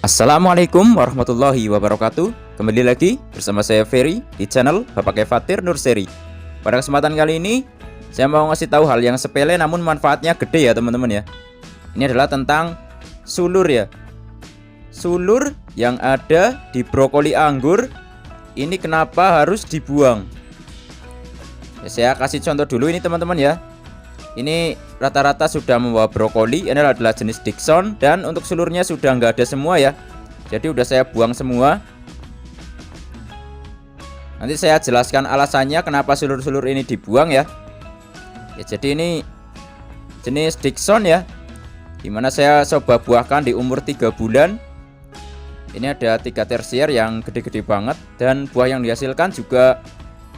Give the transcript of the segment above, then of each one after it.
Assalamualaikum warahmatullahi wabarakatuh. Kembali lagi bersama saya Ferry di channel Bapak Fatir Nurseri. Pada kesempatan kali ini saya mau ngasih tahu hal yang sepele namun manfaatnya gede ya teman-teman ya. Ini adalah tentang sulur ya. Sulur yang ada di brokoli anggur ini kenapa harus dibuang? Ya, saya kasih contoh dulu ini teman-teman ya. Ini rata-rata sudah membawa brokoli. Ini adalah jenis Dickson dan untuk sulurnya sudah nggak ada semua ya. Jadi udah saya buang semua. Nanti saya jelaskan alasannya kenapa sulur-sulur ini dibuang ya. Ya jadi ini jenis Dickson ya, dimana saya coba buahkan di umur 3 bulan. Ini ada 3 tersier yang gede-gede banget dan buah yang dihasilkan juga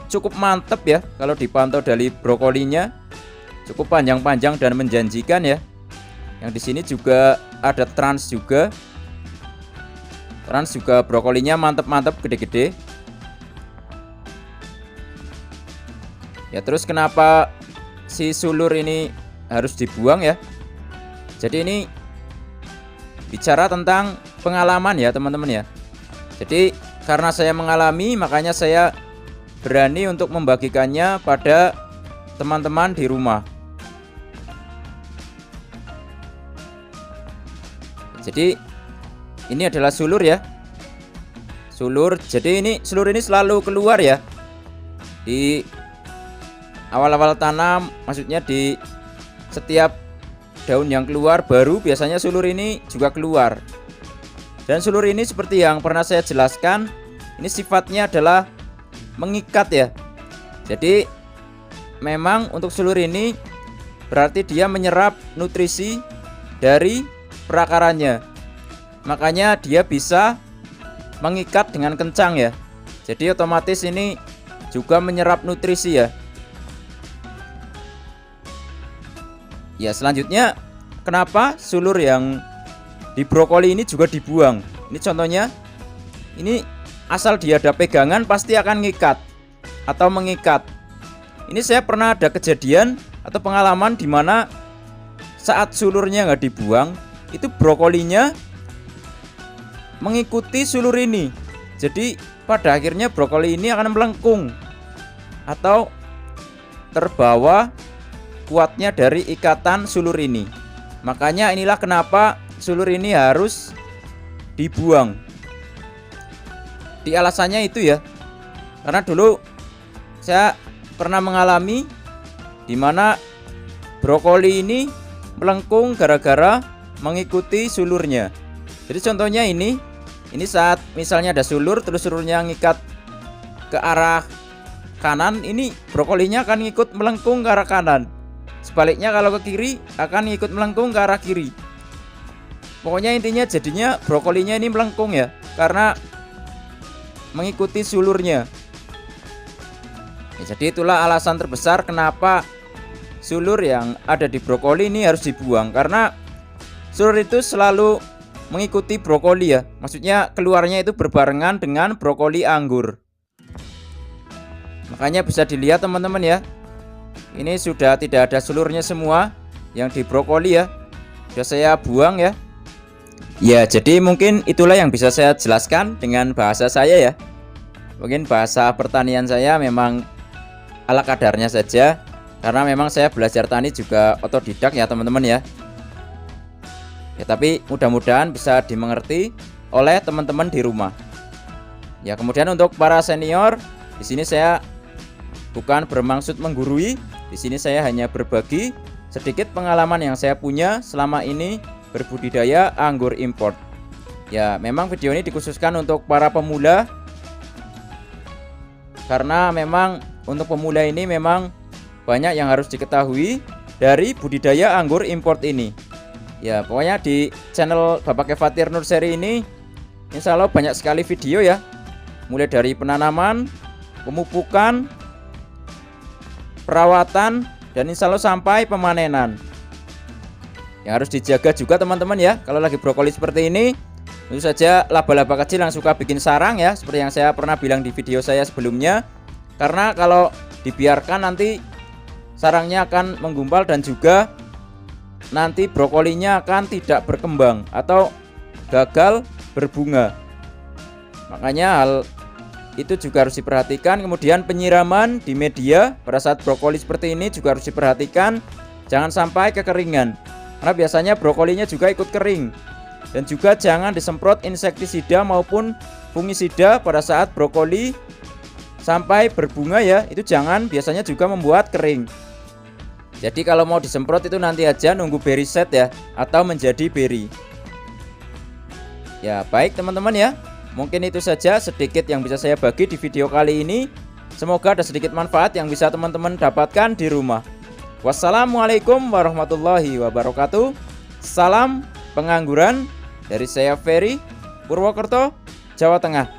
cukup mantep ya. Kalau dipantau dari brokolinya cukup panjang-panjang dan menjanjikan ya. Yang di sini juga ada trans juga. Trans juga brokolinya mantep-mantep gede-gede. Ya terus kenapa si sulur ini harus dibuang ya? Jadi ini bicara tentang pengalaman ya teman-teman ya. Jadi karena saya mengalami makanya saya berani untuk membagikannya pada teman-teman di rumah. Jadi ini adalah sulur ya. Sulur. Jadi ini sulur ini selalu keluar ya. Di awal-awal tanam, maksudnya di setiap daun yang keluar baru biasanya sulur ini juga keluar. Dan sulur ini seperti yang pernah saya jelaskan, ini sifatnya adalah mengikat ya. Jadi memang untuk sulur ini berarti dia menyerap nutrisi dari perakarannya. Makanya dia bisa mengikat dengan kencang ya. Jadi otomatis ini juga menyerap nutrisi ya. Ya selanjutnya kenapa sulur yang di brokoli ini juga dibuang? Ini contohnya. Ini asal dia ada pegangan pasti akan ngikat atau mengikat. Ini saya pernah ada kejadian atau pengalaman di mana saat sulurnya nggak dibuang, itu brokolinya mengikuti sulur ini. Jadi pada akhirnya brokoli ini akan melengkung atau terbawa kuatnya dari ikatan sulur ini. Makanya inilah kenapa sulur ini harus dibuang. Di alasannya itu ya, karena dulu saya pernah mengalami di mana brokoli ini melengkung gara-gara mengikuti sulurnya. Jadi contohnya ini saat misalnya ada sulur terus sulurnya ngikat ke arah kanan, ini brokolinya akan ngikut melengkung ke arah kanan. Sebaliknya kalau ke kiri akan ngikut melengkung ke arah kiri. Pokoknya intinya jadinya brokolinya ini melengkung ya, karena mengikuti sulurnya. Ya, jadi itulah alasan terbesar kenapa sulur yang ada di brokoli ini harus dibuang, karena sulur itu selalu mengikuti brokoli ya. Maksudnya keluarnya itu berbarengan dengan brokoli anggur. Makanya bisa dilihat teman-teman ya. Ini sudah tidak ada sulurnya semua yang di brokoli ya. Sudah saya buang ya. Ya, jadi mungkin itulah yang bisa saya jelaskan dengan bahasa saya ya. Mungkin bahasa pertanian saya memang ala kadarnya saja, karena memang saya belajar tani juga otodidak ya teman-teman ya. Ya tapi mudah-mudahan bisa dimengerti oleh teman-teman di rumah. Ya kemudian untuk para senior, di sini saya bukan bermaksud menggurui. Di sini saya hanya berbagi sedikit pengalaman yang saya punya selama ini berbudidaya anggur import. Ya memang video ini dikhususkan untuk para pemula, karena memang untuk pemula ini memang banyak yang harus diketahui dari budidaya anggur import ini. Ya pokoknya di channel Bapak Fatir Nurseri ini insya Allah banyak sekali video ya, mulai dari penanaman, pemupukan, perawatan, dan insya Allah sampai pemanenan. Yang harus dijaga juga teman-teman ya, kalau lagi brokoli seperti ini, tentu saja laba-laba kecil yang suka bikin sarang ya, seperti yang saya pernah bilang di video saya sebelumnya. Karena kalau dibiarkan nanti sarangnya akan menggumpal dan juga nanti brokolinya akan tidak berkembang atau gagal berbunga. Makanya hal itu juga harus diperhatikan. Kemudian penyiraman di media pada saat brokoli seperti ini juga harus diperhatikan, jangan sampai kekeringan, karena biasanya brokolinya juga ikut kering. Dan juga jangan disemprot insektisida maupun fungisida pada saat brokoli sampai berbunga ya, itu jangan, biasanya juga membuat kering. Jadi kalau mau disemprot itu nanti aja nunggu berry set ya, atau menjadi berry. Ya baik teman-teman ya, mungkin itu saja sedikit yang bisa saya bagi di video kali ini. Semoga ada sedikit manfaat yang bisa teman-teman dapatkan di rumah. Wassalamualaikum warahmatullahi wabarakatuh. Salam pengangguran dari saya Ferry, Purwokerto, Jawa Tengah.